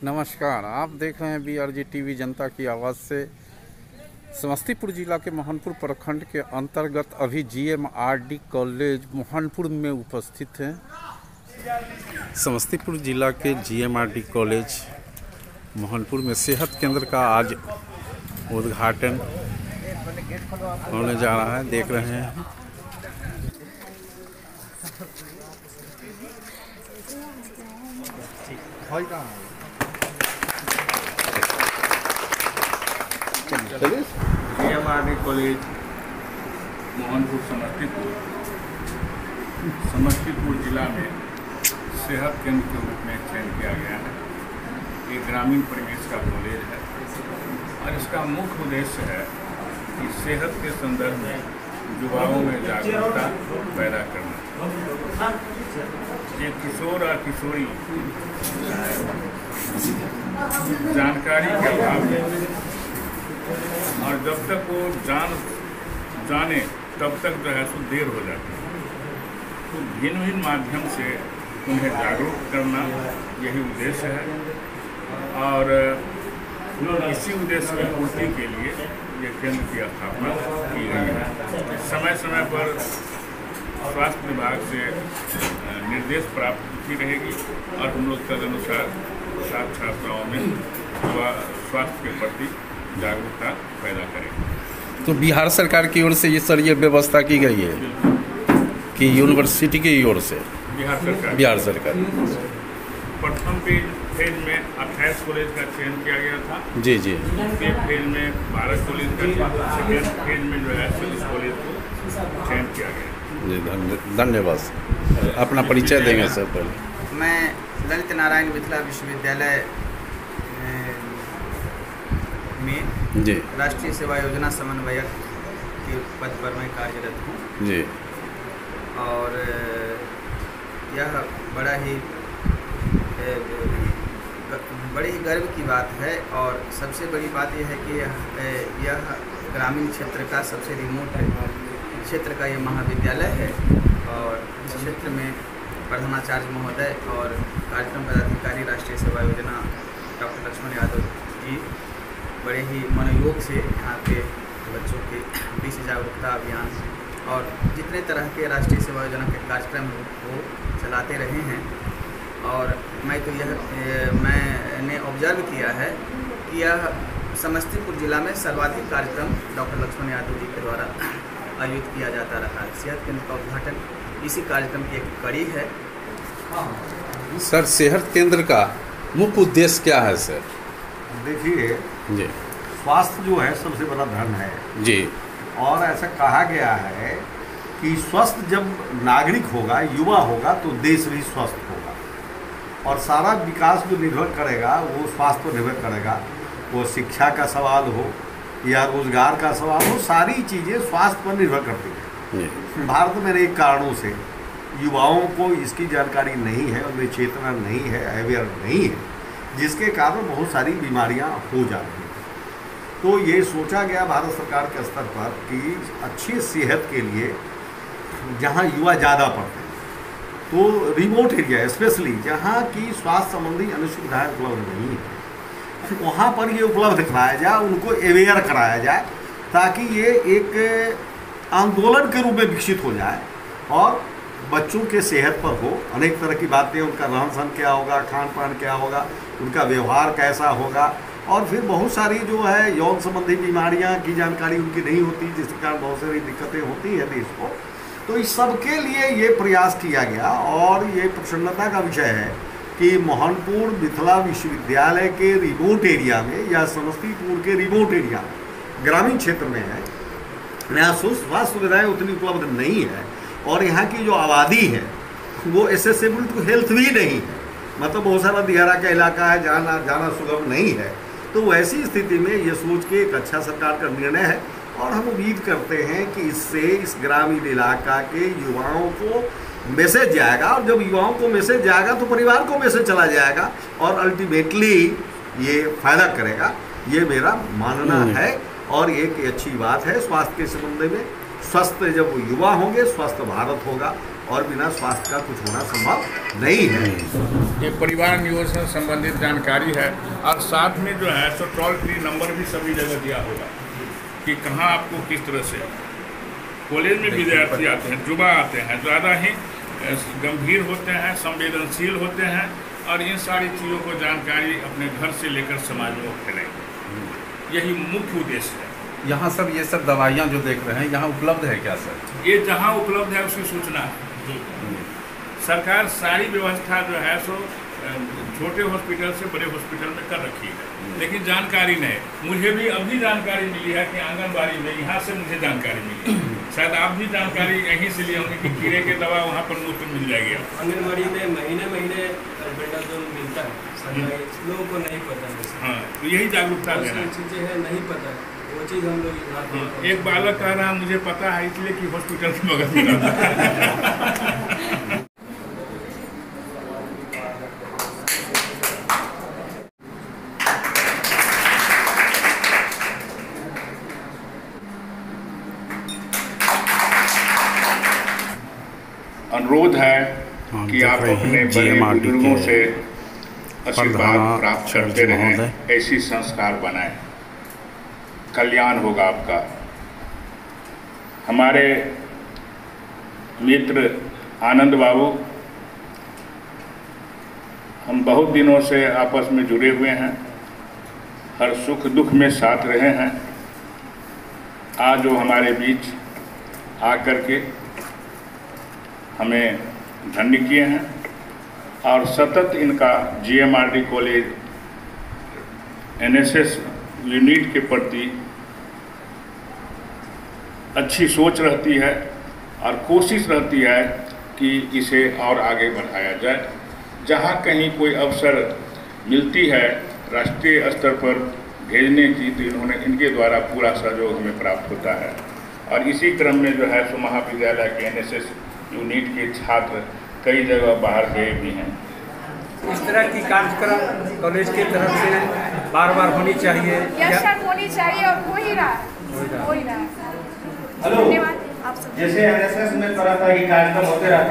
नमस्कार, आप देख रहे हैं BRG टीवी जनता की आवाज़ से। समस्तीपुर जिला के मोहनपुर प्रखंड के अंतर्गत अभी GMRD कॉलेज मोहनपुर में उपस्थित हैं। समस्तीपुर जिला के GMRD कॉलेज मोहनपुर में सेहत केंद्र का आज उद्घाटन होने जा रहा है, देख रहे हैं। GMRD कॉलेज मोहनपुर समस्तीपुर जिला में सेहत केंद्र के रूप में चयन किया गया है। ये ग्रामीण परिवेश का कॉलेज है और इसका मुख्य उद्देश्य है कि सेहत के संदर्भ में युवाओं में जागरूकता पैदा करना। ये किशोर और किशोरी जानकारी के अभाव में और जब तक वो जाने तब तक जो है सो देर हो जाती है। तो भिन्न भिन्न माध्यम से उन्हें जागरूक करना यही उद्देश्य है और इसी उद्देश्य की पूर्ति के लिए ये केंद्र की स्थापना की गई है। समय समय पर स्वास्थ्य विभाग से निर्देश प्राप्त होती रहेगी और हम लोग तदनुसार छात्र छात्राओं में स्वास्थ्य के प्रति जागरूकता पैदा करें। तो बिहार सरकार की ओर से ये व्यवस्था की गई है कि यूनिवर्सिटी की ओर से बिहार सरकार प्रथम फेज में 28 कॉलेज का चयन किया गया था। जी जी। दूसरे फेज में 12 कॉलेज का, सेकेंड फेज में जो है 40 कॉलेज को चयन किया गया। जी धन्यवाद। अपना परिचय देंगे सर पहले। मैं ललित नारायण मिथिला विश्वविद्यालय में जी राष्ट्रीय सेवा योजना समन्वयक के पद पर मैं कार्यरत हूँ जी। और यह बड़े ही गर्व की बात है। और सबसे बड़ी बात यह है कि यह ग्रामीण क्षेत्र का सबसे रिमोट क्षेत्र का यह महाविद्यालय है और इस क्षेत्र में प्रधानाचार्य महोदय और कार्यक्रम पदाधिकारी राष्ट्रीय सेवा योजना डॉक्टर लक्ष्मण यादव जी बड़े ही मनोयोग से यहाँ के बच्चों के बीच जागरूकता अभियान और जितने तरह के राष्ट्रीय सेवा योजना के कार्यक्रम वो चलाते रहे हैं। और मैंने ऑब्जर्व किया है कि यह समस्तीपुर जिला में सर्वाधिक कार्यक्रम डॉक्टर लक्ष्मण यादव जी के द्वारा आयोजित किया जाता रहा है। सेहत केंद्र का उद्घाटन इसी कार्यक्रम की एक कड़ी है। सर, सेहत केंद्र का मुख्य उद्देश्य क्या है सर? देखिए जी, स्वास्थ्य जो है सबसे बड़ा धन है जी। और ऐसा कहा गया है कि स्वस्थ जब नागरिक होगा, युवा होगा, तो देश भी स्वस्थ होगा। और सारा विकास जो निर्भर करेगा वो स्वास्थ्य पर निर्भर करेगा। वो शिक्षा का सवाल हो या रोजगार का सवाल हो, सारी चीज़ें स्वास्थ्य पर निर्भर करती हैं। भारत में अनेक कारणों से युवाओं को इसकी जानकारी नहीं है, उनमें चेतना नहीं है, अवेयर नहीं है, जिसके कारण बहुत सारी बीमारियां हो जाती हैं। तो ये सोचा गया भारत सरकार के स्तर पर कि अच्छी सेहत के लिए जहां युवा ज़्यादा पढ़ते हैं, तो रिमोट एरिया स्पेशली जहां की स्वास्थ्य संबंधी अन्य सुविधाएँ उपलब्ध नहीं है, वहाँ पर ये उपलब्ध कराया जाए, उनको अवेयर कराया जाए, ताकि ये एक आंदोलन के रूप में विकसित हो जाए और बच्चों के सेहत पर हो। अनेक तरह की बातें, उनका रहन सहन क्या होगा, खान पान क्या होगा, उनका व्यवहार कैसा होगा, और फिर बहुत सारी जो है यौन संबंधी बीमारियां की जानकारी उनकी नहीं होती, जिसके कारण बहुत सारी दिक्कतें होती है देश को। तो इस सब के लिए ये प्रयास किया गया और ये प्रसन्नता का विषय है कि मोहनपुर मिथिला विश्वविद्यालय के रिमोट एरिया में या समस्तीपुर के रिमोट एरिया में ग्रामीण क्षेत्र में है, यहाँ स्वास्थ्य सुविधाएँ उतनी उपलब्ध नहीं है और यहाँ की जो आबादी है वो एक्सेसिबल टू हेल्थ भी नहीं है। मतलब बहुत सारा दिहारा का इलाका है, जाना सुगम नहीं है। तो वैसी स्थिति में ये सोच के एक अच्छा सरकार का निर्णय है और हम उम्मीद करते हैं कि इससे इस ग्रामीण इलाका के युवाओं को मैसेज जाएगा और जब युवाओं को मैसेज जाएगा तो परिवार को मैसेज चला जाएगा और अल्टीमेटली ये फायदा करेगा। ये मेरा मानना है और एक अच्छी बात है स्वास्थ्य के संबंध में। स्वस्थ जब युवा होंगे स्वस्थ भारत होगा और बिना स्वास्थ्य का कुछ होना संभव नहीं है। ये परिवार नियोजन से संबंधित जानकारी है और साथ में जो है सो टोल फ्री नंबर भी सभी जगह दिया होगा कि कहाँ आपको किस तरह से। कॉलेज में विद्यार्थी आते हैं, युवा आते हैं, ज़्यादा ही गंभीर होते हैं, संवेदनशील होते हैं और इन सारी चीज़ों को जानकारी अपने घर से लेकर समाज में फैलाएंगे। यही मुख्य उद्देश्य है। यहाँ सब ये सब दवाइयाँ जो देख रहे हैं यहाँ उपलब्ध है क्या सर? ये जहाँ उपलब्ध है उसकी सूचना है। सरकार सारी व्यवस्था जो है सो छोटे हॉस्पिटल से बड़े हॉस्पिटल में कर रखी है, लेकिन जानकारी नहीं। मुझे भी अभी जानकारी मिली है कि आंगनबाड़ी में, यहाँ से मुझे जानकारी मिली है, शायद आप भी जानकारी यहीं से लिए होंगे कि कीड़े के दवा वहाँ पर मुफ्त मिल जाएगी। आंगनबाड़ी में महीने महीने अल्बेंडाजोल मिलता है, लोगों को नहीं पता है। हाँ, तो यही जागरूकता देना चीज़ें हैं, नहीं पता है वो चीज़ हम लोग। एक बालक कह रहा मुझे पता है इसलिए कि हॉस्पिटल के बगल में रहता है। अनुरोध है कि आप अपने बड़े बुजुर्गों से आशीर्वाद प्राप्त करते रहें, ऐसी संस्कार बनाएं, कल्याण होगा आपका। हमारे मित्र आनंद बाबू, हम बहुत दिनों से आपस में जुड़े हुए हैं, हर सुख दुख में साथ रहे हैं। आज वो हमारे बीच आकर के हमें धन्य किए हैं और सतत इनका GMRD कॉलेज NSS यूनिट के प्रति अच्छी सोच रहती है और कोशिश रहती है कि इसे और आगे बढ़ाया जाए। जहाँ कहीं कोई अवसर मिलती है राष्ट्रीय स्तर पर भेजने की, तो इनके द्वारा पूरा सहयोग हमें प्राप्त होता है। और इसी क्रम में जो है सो महाविद्यालय के NSS यूनिट के छात्र कई जगह बाहर गए भी हैं। इस तरह की कार्यक्रम कॉलेज की तरफ से बार बार होनी चाहिए, होनी चाहिए और हो ही रहा है। हेलो, जैसे NSS में तरह तरह के कार्यक्रम होते रहते हैं।